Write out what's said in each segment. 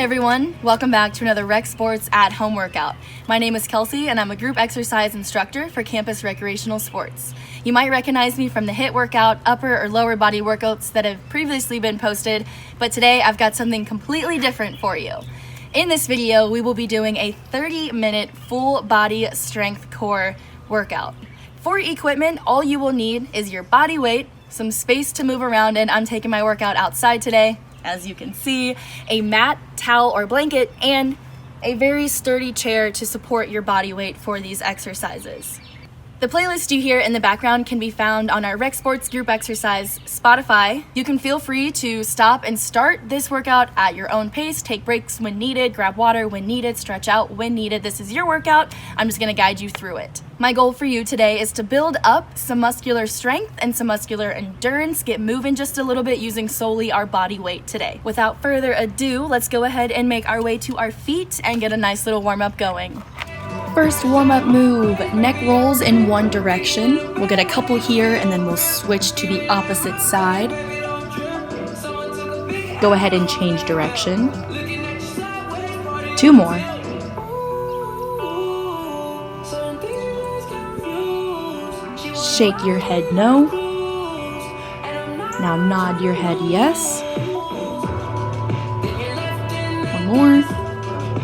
everyone, welcome back to another Rec Sports at Home workout. My name is Kelsey and I'm a group exercise instructor for Campus Recreational Sports. You might recognize me from the HIIT workout, upper or lower body workouts that have previously been posted, but today I've got something completely different for you. In this video, we will be doing a 30-minute full body strength core workout. For equipment, all you will need is your body weight, some space to move around in. I'm taking my workout outside today. As you can see, a mat, towel, or blanket, and a very sturdy chair to support your body weight for these exercises. The playlist you hear in the background can be found on our Rec Sports Group Exercise Spotify. You can feel free to stop and start this workout at your own pace, take breaks when needed, grab water when needed, stretch out when needed. This is your workout. I'm just gonna guide you through it. My goal for you today is to build up some muscular strength and some muscular endurance, get moving just a little bit using solely our body weight today. Without further ado, let's go ahead and make our way to our feet and get a nice little warm up going. First warm-up move, neck rolls in one direction. We'll get a couple here and then we'll switch to the opposite side. Go ahead and change direction. 2 more. Shake your head no. Now nod your head yes. 1 more.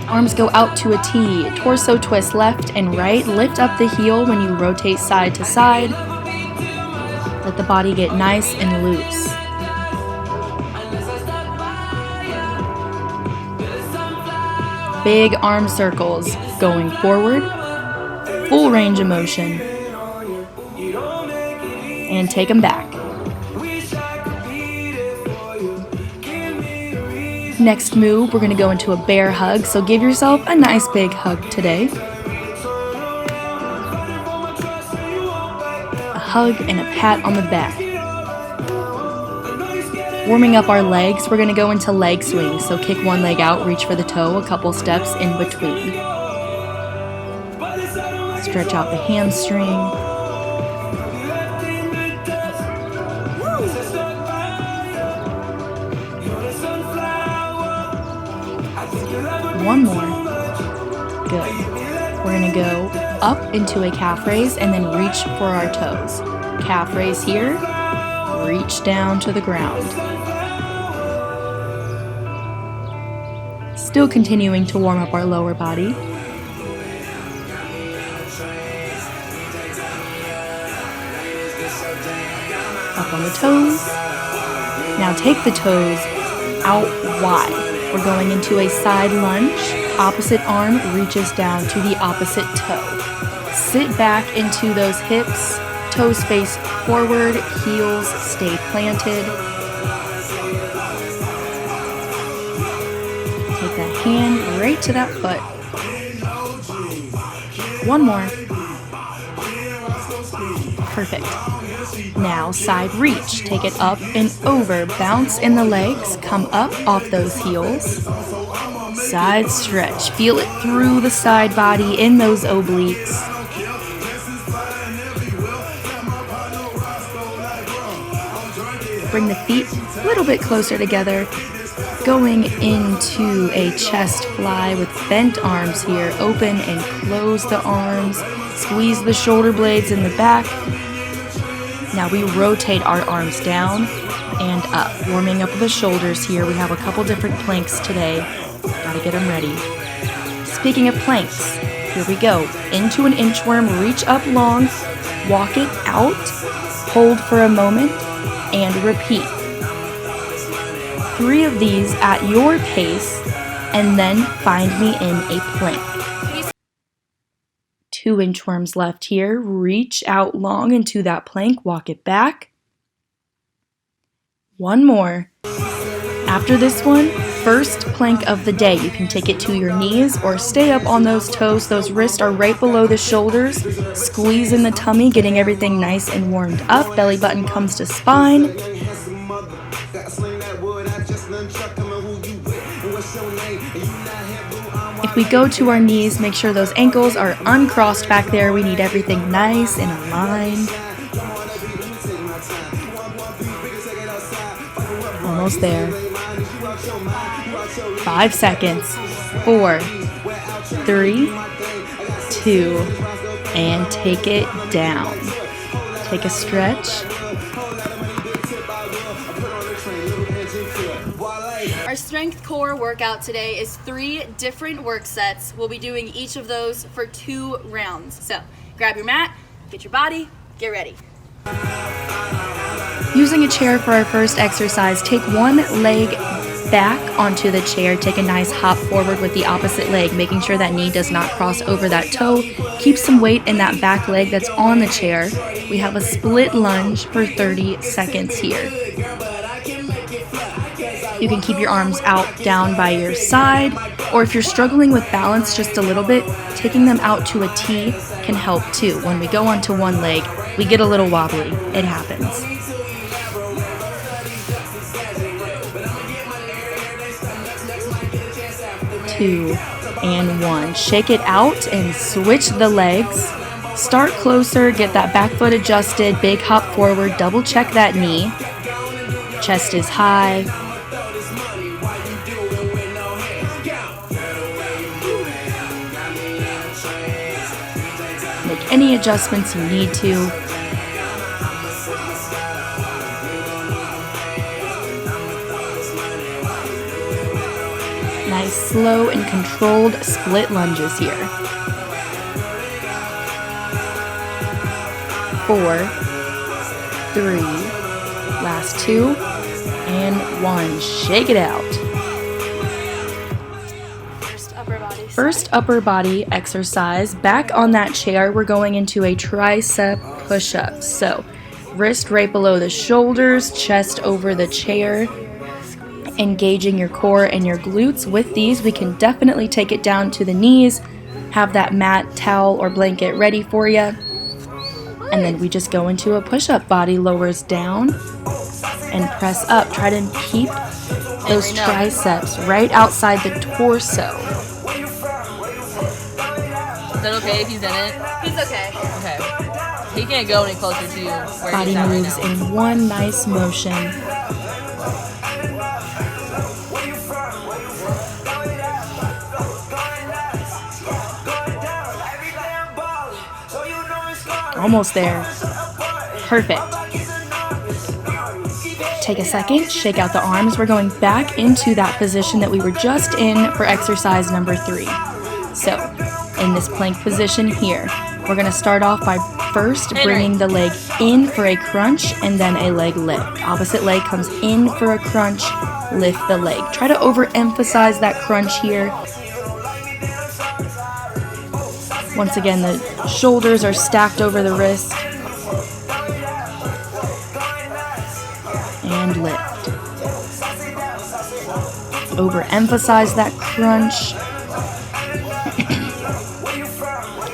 Arms go out to a T, torso twist left and right, lift up the heel when you rotate side to side. Let the body get nice and loose. Big arm circles, going forward, full range of motion, and take them back. Next move, we're going to go into a bear hug, so give yourself a nice big hug today. A hug and a pat on the back. Warming up our legs, we're going to go into leg swings, so kick one leg out, reach for the toe, a couple steps in between. Stretch out the hamstring. One more. Good. We're going to go up into a calf raise and then reach for our toes. Calf raise here, reach down to the ground. Still continuing to warm up our lower body. Up on the toes. Now take the toes out wide. We're going into a side lunge. Opposite arm reaches down to the opposite toe. Sit back into those hips. Toes face forward, heels stay planted. Take that hand right to that foot. 1 more. Perfect. Now side reach, take it up and over, bounce in the legs, come up off those heels. Side stretch, feel it through the side body in those obliques. Bring the feet a little bit closer together, going into a chest fly with bent arms here. Open and close the arms, squeeze the shoulder blades in the back. Now we rotate our arms down and up, warming up the shoulders here. We have a couple different planks today. Gotta get them ready. Speaking of planks, here we go. Into an inchworm, reach up long, walk it out, hold for a moment, and repeat. 3 of these at your pace, and then find me in a plank. 2 inchworms left here. Reach out long into that plank, walk it back. 1 more. After this one, first plank of the day. You can take it to your knees or stay up on those toes. Those wrists are right below the shoulders. Squeeze in the tummy, getting everything nice and warmed up. Belly button comes to spine. If we go to our knees, make sure those ankles are uncrossed back there. We need everything nice and aligned. Almost there. 5 seconds. 4, 3, 2, and take it down. Take a stretch. Our strength core workout today is 3 different work sets. We'll be doing each of those for 2 rounds. So grab your mat, get your body, get ready. Using a chair for our first exercise, take one leg back onto the chair. Take a nice hop forward with the opposite leg, making sure that knee does not cross over that toe. Keep some weight in that back leg that's on the chair. We have a split lunge for 30 seconds here. You can keep your arms out down by your side, or if you're struggling with balance just a little bit, taking them out to a T can help too. When we go onto one leg, we get a little wobbly. It happens. 2 and 1. Shake it out and switch the legs. Start closer, get that back foot adjusted, big hop forward, double check that knee. Chest is high. Make any adjustments you need to. Nice, slow, and controlled split lunges here. 4, 3, last 2, and 1. Shake it out. First upper body exercise. Back on that chair, we're going into a tricep push-up. So, wrist right below the shoulders, chest over the chair. Engaging your core and your glutes. With these, we can definitely take it down to the knees. Have that mat, towel, or blanket ready for you. And then we just go into a push-up. Body lowers down and press up. Try to keep those triceps right outside the torso. Is that okay if he's in it? He's okay. Okay. He can't go any closer to you. Body moves in one nice motion. Almost there. Perfect. Take a second, shake out the arms. We're going back into that position that we were just in for exercise number 3. So, in this plank position here, we're going to start off by first bringing the leg in for a crunch and then a leg lift. Opposite leg comes in for a crunch, lift the leg. Try to overemphasize that crunch here. Once again, the shoulders are stacked over the wrist. And lift. Overemphasize that crunch.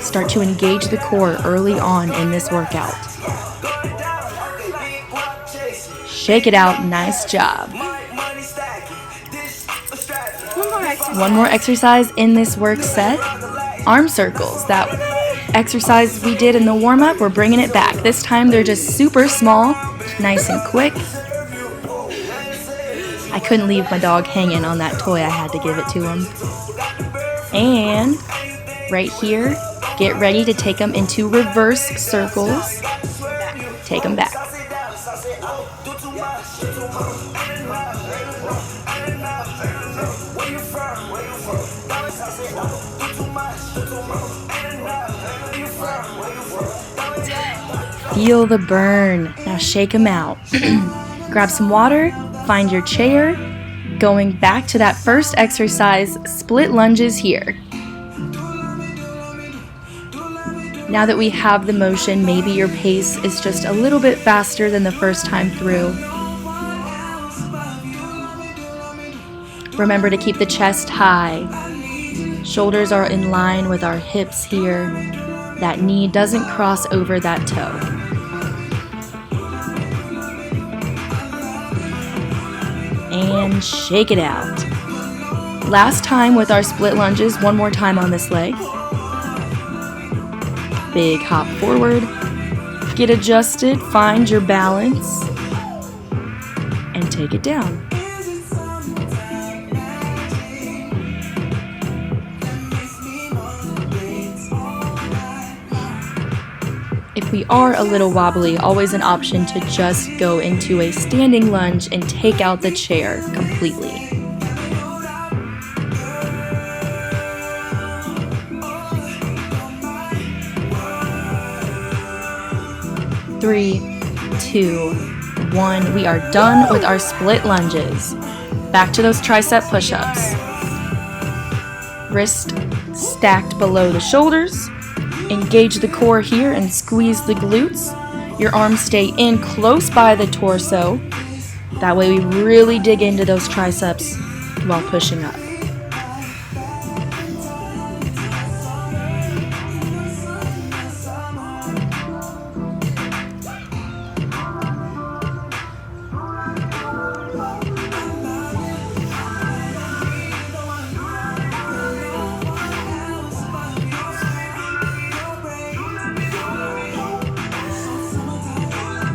Start to engage the core early on in this workout. Shake it out. Nice job. One more exercise in this work set. Arm circles. That exercise we did in the warm-up, we're bringing it back. This time they're just super small, nice and quick. I couldn't leave my dog hanging on that toy. I had to give it to him. And right here, get ready to take them into reverse circles. Take them back. Feel the burn. Now shake them out. Grab some water, find your chair. Going back to that first exercise, split lunges here. Now that we have the motion, maybe your pace is just a little bit faster than the first time through. Remember to keep the chest high. Shoulders are in line with our hips here. That knee doesn't cross over that toe. And shake it out. Last time with our split lunges, one more time on this leg. Big hop forward. Get adjusted, find your balance, and take it down. If we are a little wobbly, always an option to just go into a standing lunge and take out the chair completely. Three, 2, 1. We are done with our split lunges. Back to those tricep push-ups. Wrist stacked below the shoulders. Engage the core here and squeeze the glutes. Your arms stay in close by the torso. That way we really dig into those triceps while pushing up.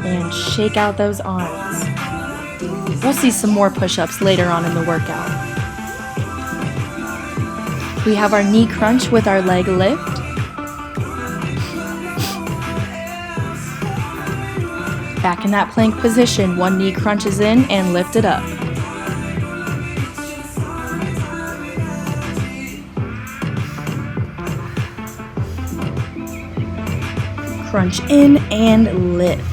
And shake out those arms. We'll see some more push-ups later on in the workout. We have our knee crunch with our leg lift. Back in that plank position, one knee crunches in and lift it up. Crunch in and lift.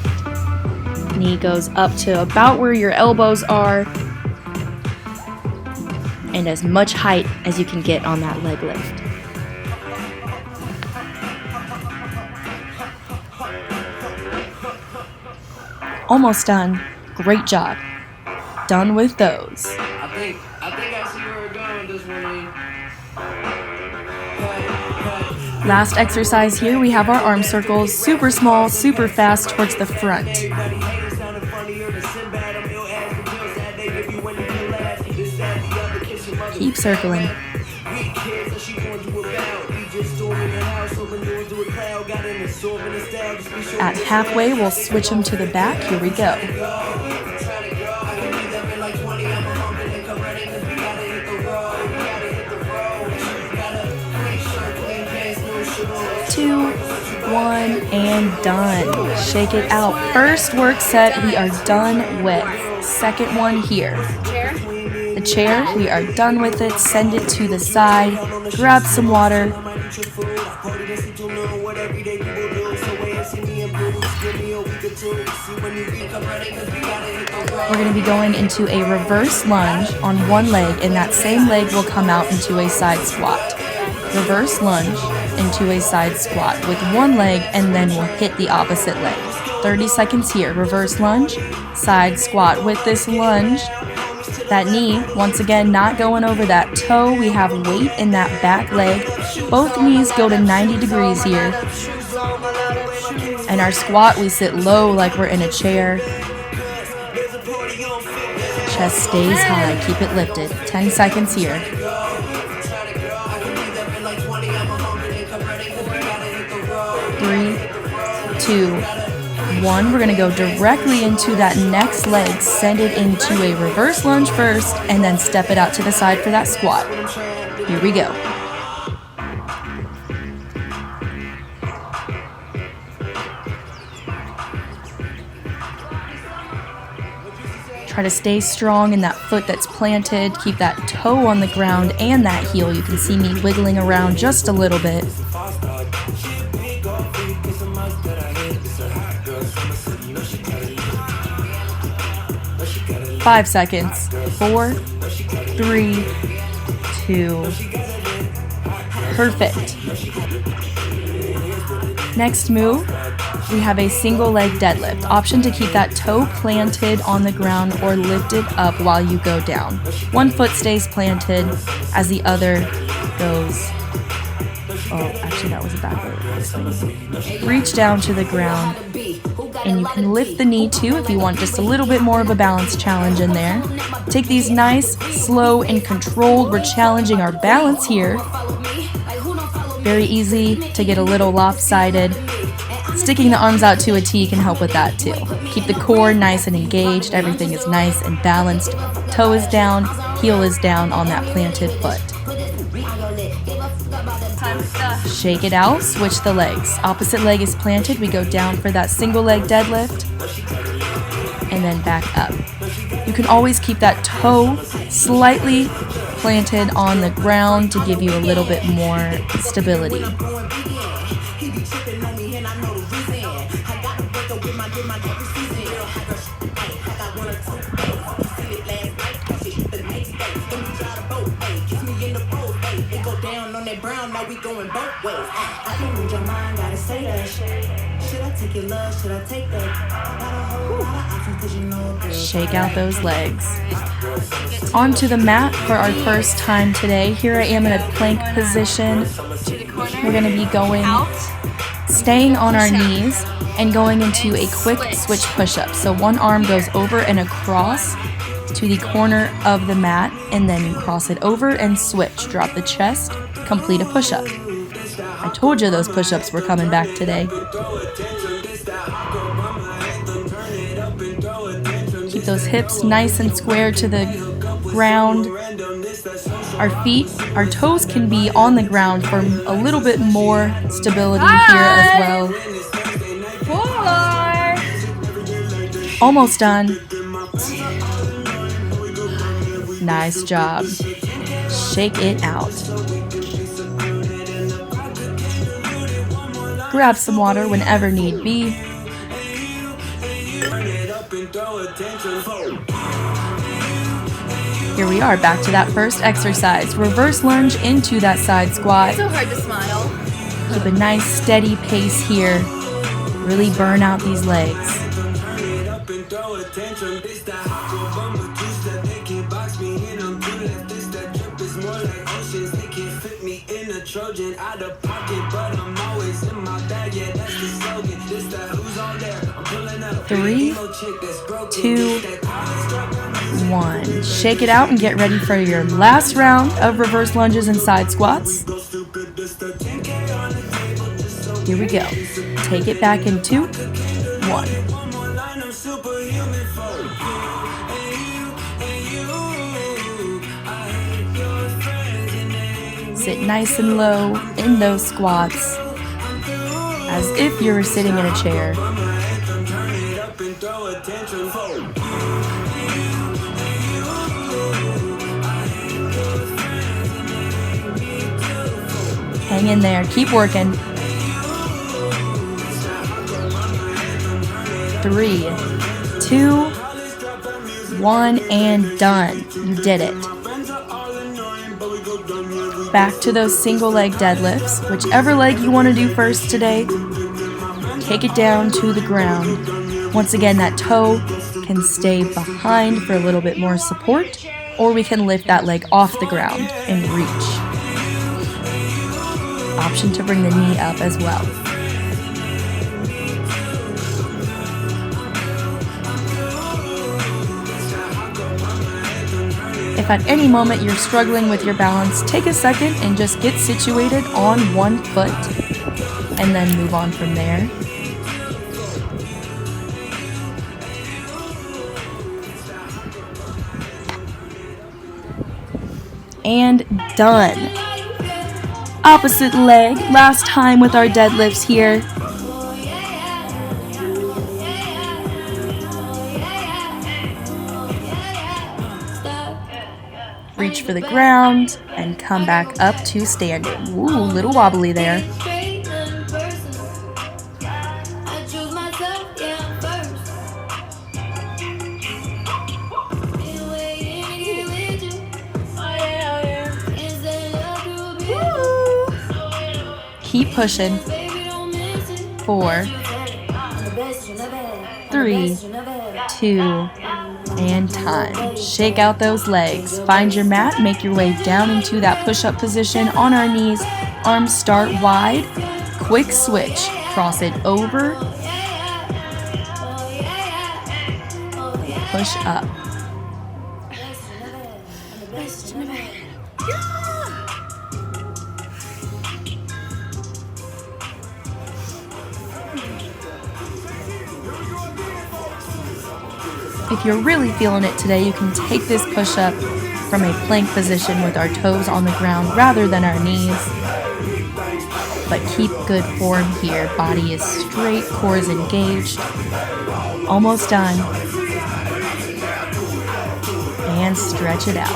Knee goes up to about where your elbows are, and as much height as you can get on that leg lift. Almost done. Great job. Done with those. I think I see where we're going with this one. Last exercise here, we have our arm circles, super small, super fast towards the front. Keep circling. At halfway, we'll switch them to the back. Here we go. 2, 1, and done. Shake it out. First work set we are done with. Second one here. The chair, we are done with it. Send it to the side. Grab some water. We're going to be going into a reverse lunge on one leg, and that same leg will come out into a side squat. Reverse lunge into a side squat with one leg, and then we'll hit the opposite leg. 30 seconds here. Reverse lunge, side squat. With this lunge, that knee, once again, not going over that toe. We have weight in that back leg. Both knees go to 90 degrees here. And our squat, we sit low like we're in a chair. Chest stays high. Keep it lifted. 10 seconds here. 3, 2, 1. We're going to go directly into that next leg. Send it into a reverse lunge first, and then step it out to the side for that squat. Here we go. Try to stay strong in that foot that's planted. Keep that toe on the ground and that heel. You can see me wiggling around just a little bit. 5 seconds. 4, 3, 2. Perfect. Next move, we have a single leg deadlift. Option to keep that toe planted on the ground or lift it up while you go down. One foot stays planted as the other goes. Oh, actually that was a backward. Reach down to the ground, and you can lift the knee too if you want just a little bit more of a balance challenge in there. Take these nice, slow, and controlled. We're challenging our balance here. Very easy to get a little lopsided. Sticking the arms out to a T can help with that too. Keep the core nice and engaged. Everything is nice and balanced. Toe is down, heel is down on that planted foot. Shake it out, switch the legs. Opposite leg is planted. We go down for that single leg deadlift and then back up. You can always keep that toe slightly planted on the ground to give you a little bit more stability. Shake out those legs. Onto the mat for our first time today. Here I am in a plank position. We're going to be going, staying on our knees and going into a quick switch push-up. So one arm goes over and across to the corner of the mat, and then you cross it over and switch. Drop the chest, complete a push-up. I told you those push-ups were coming back today. Keep those hips nice and square to the ground. Our feet, our toes can be on the ground for a little bit more stability here as well. 4. Almost done. Nice job. Shake it out. Grab some water whenever need be. Here we are, back to that first exercise. Reverse lunge into that side squat. So hard to smile. Keep a nice steady pace here. Really burn out these legs. Trojan out of pocket, but I'm always in my bag. Yeah, that's the slogan. This that who's on there. I'm pulling up. 3, 2, 1. Shake it out and get ready for your last round of reverse lunges and side squats. Here we go. Take it back in 2, 1. Sit nice and low in those squats, as if you were sitting in a chair. Hang in there, keep working. 3, 2, 1, and done. You did it. Back to those single leg deadlifts. Whichever leg you want to do first today, take it down to the ground. Once again, that toe can stay behind for a little bit more support, or we can lift that leg off the ground and reach. Option to bring the knee up as well. If at any moment you're struggling with your balance, take a second and just get situated on one foot and then move on from there. And done. Opposite leg, last time with our deadlifts here. Reach for the ground and come back up to standing. Ooh, a little wobbly there. Keep pushing. 4, 3, 2, and time. Shake out those legs. Find your mat, make your way down into that push-up position on our knees. Arms start wide. Quick switch. Cross it over. Push up. If you're really feeling it today, you can take this push-up from a plank position with our toes on the ground rather than our knees. but keep good form here. Body is straight, core is engaged. Almost done. And stretch it out.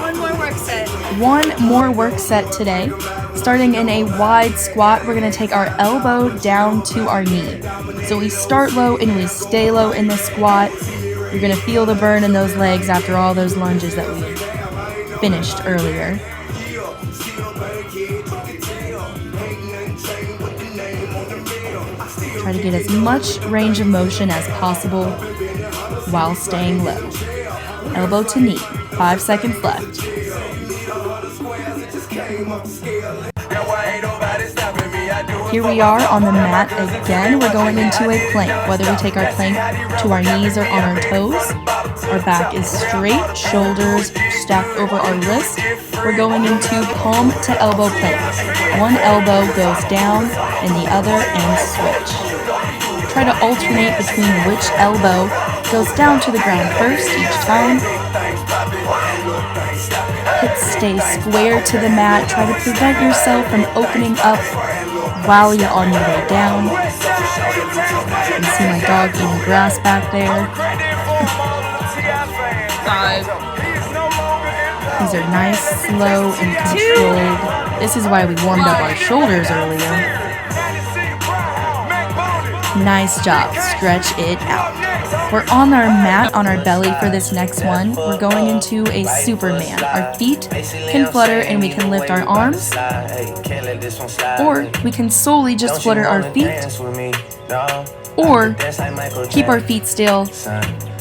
One more work set. One more work set today. Starting in a wide squat, we're going to take our elbow down to our knee. So we start low and we stay low in the squat. You're going to feel the burn in those legs after all those lunges that we finished earlier. Try to get as much range of motion as possible while staying low. Elbow to knee. 5 seconds left. Here we are on the mat again. We're going into a plank. Whether we take our plank to our knees or on our toes, our back is straight, shoulders stacked over our wrist. We're going into palm to elbow plank. One elbow goes down and the other, and switch. Try to alternate between which elbow goes down to the ground first each time. Hips stay square to the mat. Try to prevent yourself from opening up while you're on your way down. You can see my dog eating grass back there. 5. These are nice, slow, and controlled. This is why we warmed up our shoulders earlier. Nice job. Stretch it out. We're on our mat on our belly for this next one. We're going into a Superman. Our feet can flutter and we can lift our arms, or we can solely just flutter our feet, or keep our feet still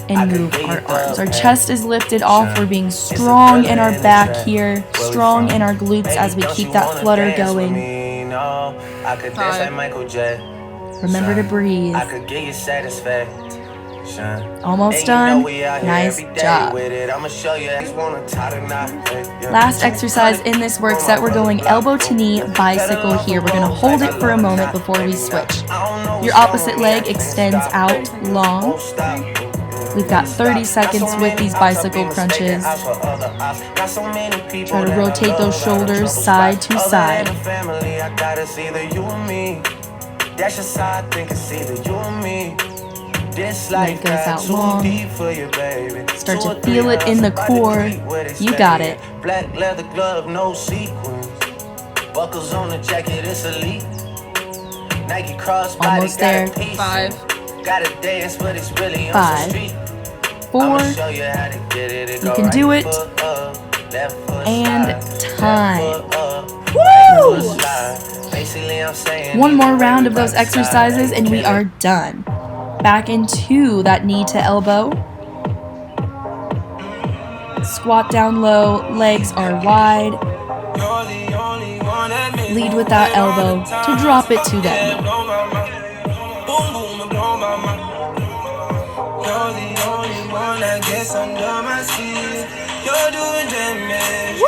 and move our arms. Our chest is lifted off. We're being strong in our back here, strong in our glutes as we keep that flutter going. 5. Remember to breathe. Almost done. Nice job. Last exercise in this work set, we're going elbow to knee bicycle here. We're going to hold it for a moment before we switch. Your opposite leg extends out long. We've got 30 seconds with these bicycle crunches. Try to rotate those shoulders side to side. Leg goes out long. Start to feel it in the core. You got it. Black leather glove, no sequins. Buckles on the jacket, it's elite. Nike crossbody. Almost there. 5. Gotta dance, but it's really 5, 4. You can do it. And time. Woo! One more round of those exercises and we are done. Back into that knee to elbow. Squat down low, legs are wide. Lead with that elbow to drop it to that knee. Woo!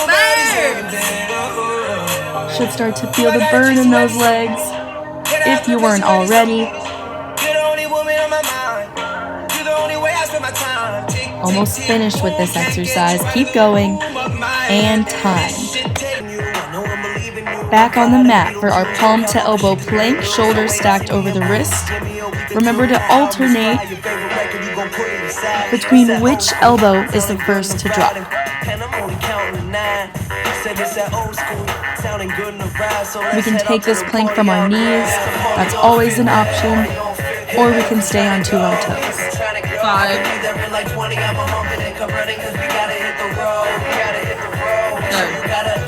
Fire! Should start to feel the burn in those legs if you weren't already. Almost finished with this exercise. Keep going. And time. Back on the mat for our palm to elbow plank, shoulders stacked over the wrist. Remember to alternate between which elbow is the first to drop. We can take this plank from our knees. That's always an option. Or we can stay onto our toes. 5.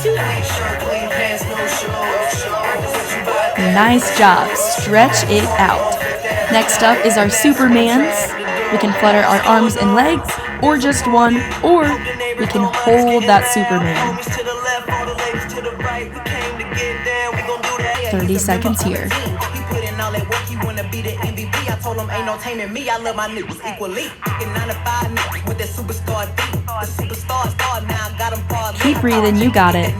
3. Nice job. Stretch it out. Next up is our Supermans. We can flutter our arms and legs, or just one, or we can hold that Superman. 30 seconds here. Keep breathing, you got it.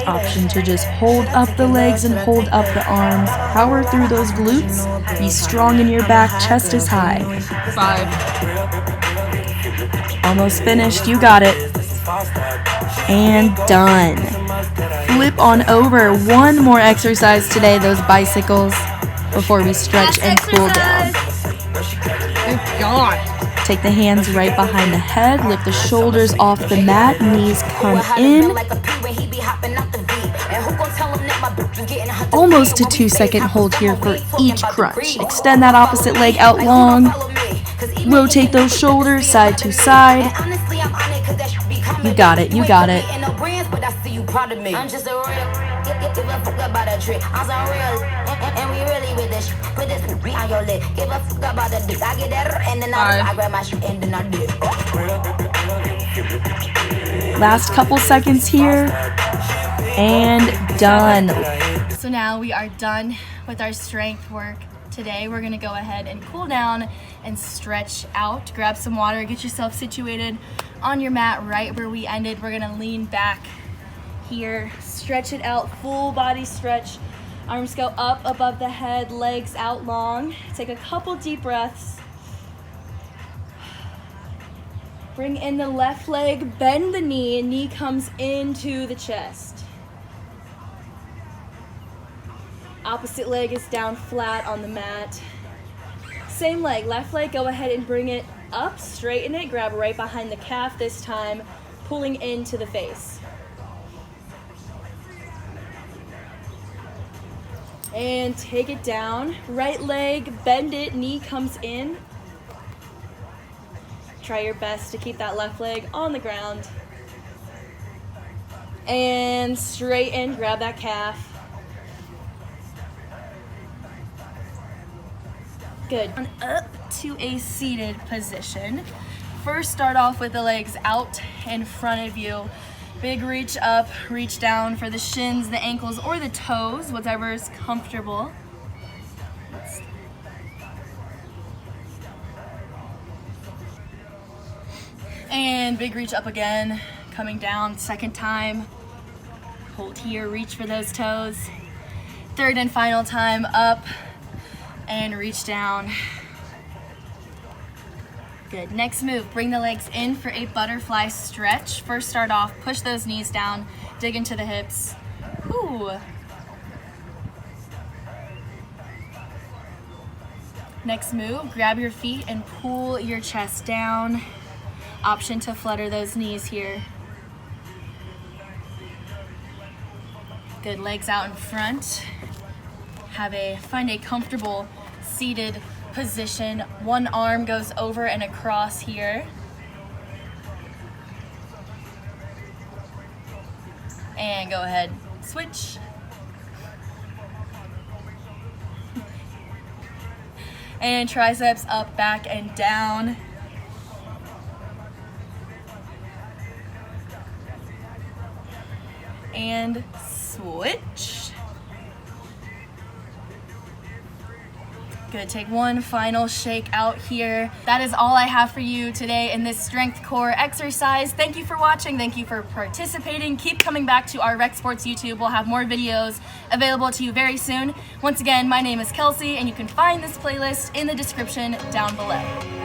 Option to just hold up the legs and hold up the arms. Power through those glutes. Be strong in your back, chest is high. 5. Almost finished. You got it. And done. Flip on over. One more exercise today, those bicycles, before we stretch and cool down. Thank God. Take the hands right behind the head, lift the shoulders off the mat, knees come in. Almost a 2-second hold here for each crunch. Extend that opposite leg out long. Rotate those shoulders side to side. You got it, you got it. Last couple seconds here. And done. So now we are done with our strength work today. We're gonna go ahead and cool down and stretch out. Grab some water, get yourself situated on your mat right where we ended. We're gonna lean back here, stretch it out, full body stretch. Arms go up above the head, legs out long. Take a couple deep breaths. Bring in the left leg, bend the knee comes into the chest. Opposite leg is down flat on the mat. Same leg, left leg, go ahead and bring it up, straighten it, grab right behind the calf this time, pulling into the face. And take it down. Right leg, bend it, knee comes in. Try your best to keep that left leg on the ground. And straighten, grab that calf. Good. And up to a seated position. First, start off with the legs out in front of you. Big reach up, reach down for the shins, the ankles, or the toes, whatever is comfortable. And big reach up again, coming down, second time. Hold here, reach for those toes. Third and final time, up and reach down. Good. Next move, bring the legs in for a butterfly stretch. First start off, push those knees down, dig into the hips. Ooh. Next move, grab your feet and pull your chest down. Option to flutter those knees here. Good, legs out in front. Find a comfortable seated position. One arm goes over and across here. And go ahead, switch. And triceps up, back, and down. And switch. Good, take one final shake out here. That is all I have for you today in this strength core exercise. Thank you for watching, thank you for participating. Keep coming back to our Rec Sports YouTube. We'll have more videos available to you very soon. Once again, my name is Kelsey, and you can find this playlist in the description down below.